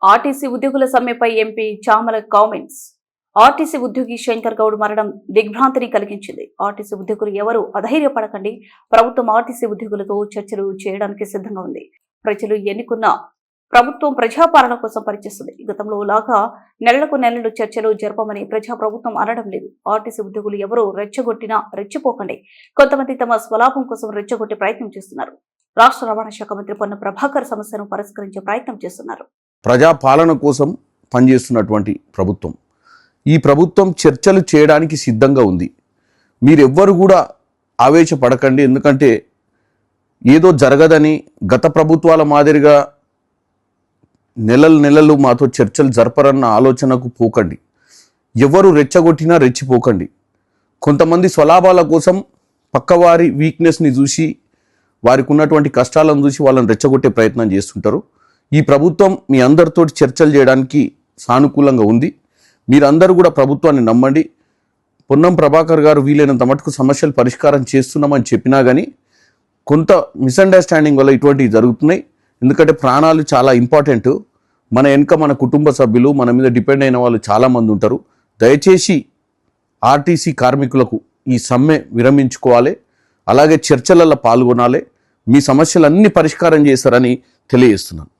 RTC ఉద్యోగుల సమ్మెపై MP Chamala comments. RTC ఉద్యోగి శంకర్ గౌడ్ మరణం దిగ్భ్రాంతిని కలిగించింది. ఆర్టీసీ ఉద్యోగులు ఎవరూ అధైర్యపడకండి. ప్రభుత్వం ఆర్టీసీ ఉద్యోగులతో చర్చలు చేయడానికి సిద్ధంగా ఉంది. ప్రజలు ఎన్నుకున్న ప్రభుత్వం ప్రజాపాలన కోసం పనిచేస్తుంది. గతంలో లాగా నెలలకు నెలలు చర్చలు జరపమని ప్రభుత్వం అనడం లేదు. ఆర్టీసీ ఉద్యోగులు ఎవరూ రెచ్చగొట్టినా రెచ్చిపోకండి. కొంతమంది తమ స్వలాభం కోసం రెచ్చగొట్టే ప్రయత్నం చేస్తున్నారు. రాష్ట్ర రవాణా శాఖ మంత్రి పొన్నం ప్రభాకర్ సమస్యను పరిష్కరించే ప్రయత్నం చేస్తున్నారు. ప్రజాపాలన కోసం పనిచేస్తున్నటువంటి ప్రభుత్వం, ఈ ప్రభుత్వం చర్చలు చేయడానికి సిద్ధంగా ఉంది. మీరెవ్వరు కూడా ఆవేశపడకండి. ఎందుకంటే ఏదో జరగదని గత ప్రభుత్వాల మాదిరిగా నెలలు మాతో చర్చలు జరపరన్న ఆలోచనకు పోకండి. ఎవరు రెచ్చగొట్టినా రెచ్చిపోకండి. కొంతమంది స్వలాభాల కోసం పక్కవారి వీక్నెస్ని చూసి, వారికి ఉన్నటువంటి కష్టాలను చూసి వాళ్ళని రెచ్చగొట్టే ప్రయత్నం చేస్తుంటారు. ఈ ప్రభుత్వం మీ అందరితో చర్చలు చేయడానికి సానుకూలంగా ఉంది. మీరందరూ కూడా ప్రభుత్వాన్ని నమ్మండి. పొన్నం ప్రభాకర్ గారు వీలైనంత మటుకు సమస్యలు పరిష్కారం చేస్తున్నామని చెప్పినా కానీ కొంత మిస్అండర్స్టాండింగ్ వల్ల ఇటువంటివి జరుగుతున్నాయి. ఎందుకంటే ప్రాణాలు చాలా ఇంపార్టెంట్. మన వెనుక మన కుటుంబ సభ్యులు, మన మీద డిపెండ్ అయిన వాళ్ళు చాలామంది ఉంటారు. దయచేసి ఆర్టీసీ కార్మికులకు ఈ సమ్మె విరమించుకోవాలి. అలాగే చర్చలలో పాల్గొనాలి. మీ సమస్యలన్నీ పరిష్కారం చేస్తారని తెలియజేస్తున్నాను.